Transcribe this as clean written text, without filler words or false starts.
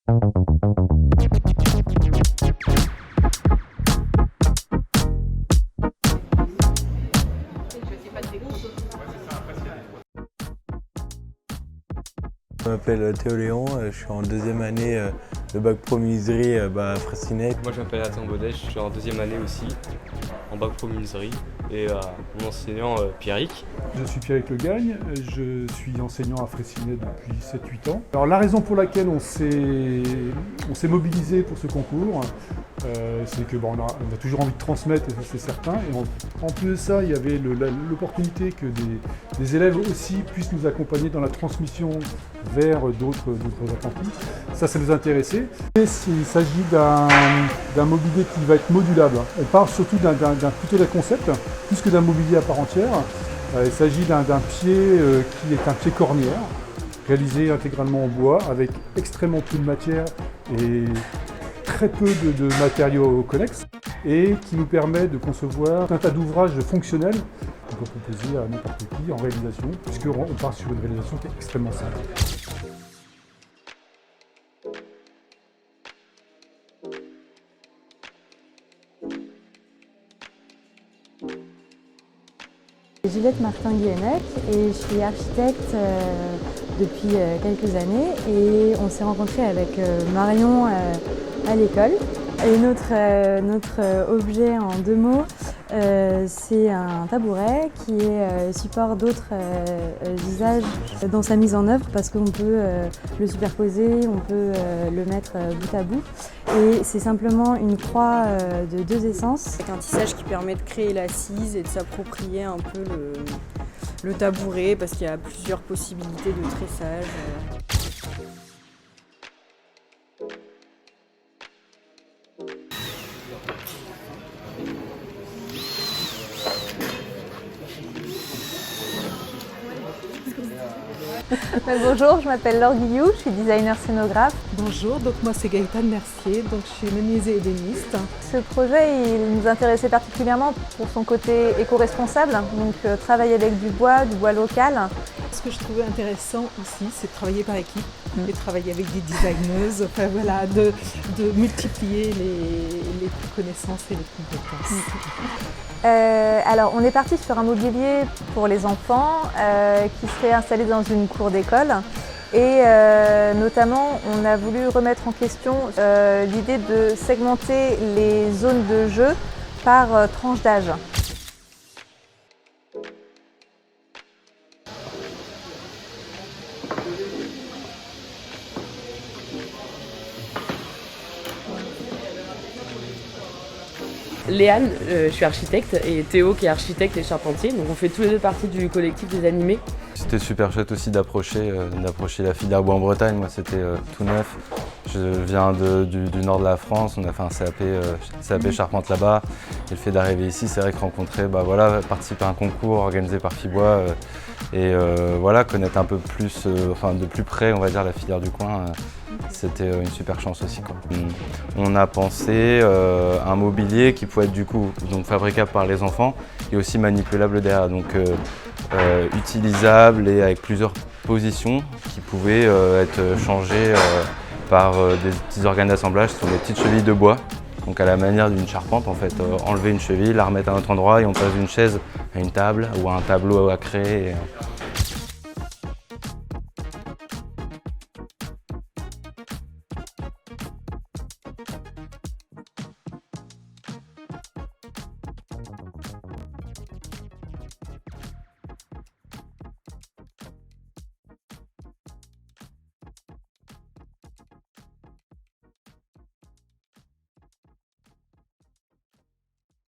Je m'appelle Théo Léon, je suis en deuxième année de bac pro menuiserie à Fraissinet. Moi je m'appelle Nathan Baudet, je suis en deuxième année aussi en bac pro menuiserie et mon enseignant Pierrick. Je suis Pierrick Le Gagne, je suis enseignant à Fraissinet depuis 7-8 ans. Alors la raison pour laquelle on s'est mobilisé pour ce concours, c'est que on a toujours envie de transmettre, et ça c'est certain. Et en plus de ça, il y avait l'opportunité que des élèves aussi puissent nous accompagner dans la transmission vers d'autres apprentis. Ça nous intéressait. Il s'agit d'un mobilier qui va être modulable. On parle surtout plutôt d'un concept, plus que d'un mobilier à part entière. Il s'agit d'un pied qui est un pied cornière, réalisé intégralement en bois, avec extrêmement peu de matière et très peu de matériaux connexes, et qui nous permet de concevoir un tas d'ouvrages fonctionnels qu'on peut proposer à n'importe qui en réalisation, puisqu'on part sur une réalisation qui est extrêmement simple. Juliette Martin-Guillenec et je suis architecte depuis quelques années et on s'est rencontrés avec Marion à l'école. Et notre objet en 2 mots, c'est un tabouret qui est support d'autres usages dans sa mise en œuvre parce qu'on peut le superposer, on peut le mettre bout à bout. Et c'est simplement une croix de 2 essences. C'est un tissage qui permet de créer l'assise et de s'approprier un peu le tabouret parce qu'il y a plusieurs possibilités de tressage. Bonjour, je m'appelle Laure Guillou, je suis designer scénographe. Bonjour, donc moi c'est Gaëtane Mercier, donc je suis menuisier ébéniste. Ce projet il nous intéressait particulièrement pour son côté éco-responsable, donc travailler avec du bois local. Ce que je trouvais intéressant aussi, c'est de travailler par équipe et de travailler avec des designeuses, enfin voilà, de multiplier les connaissances et les compétences. Alors on est parti sur un mobilier pour les enfants qui serait installé dans une cour d'école et notamment on a voulu remettre en question l'idée de segmenter les zones de jeu par tranche d'âge. Léane, je suis architecte, et Théo qui est architecte et charpentier, donc on fait tous les deux partie du collectif des animés. C'était super chouette aussi d'approcher la filière bois en Bretagne. Moi c'était tout neuf. Je viens du nord de la France, on a fait un CAP charpente là-bas. Et le fait d'arriver ici, c'est vrai que participer à un concours organisé par Fibois et connaître un peu plus, de plus près, on va dire, la filière du coin, c'était une super chance aussi, quoi. On a pensé un mobilier qui pouvait être donc fabricable par les enfants et aussi manipulable derrière, donc utilisable et avec plusieurs positions qui pouvaient être changées par des petits organes d'assemblage. Ce sont des petites chevilles de bois, donc à la manière d'une charpente en fait. Enlever une cheville, la remettre à un autre endroit et on passe d'une chaise à une table ou à un tableau à créer.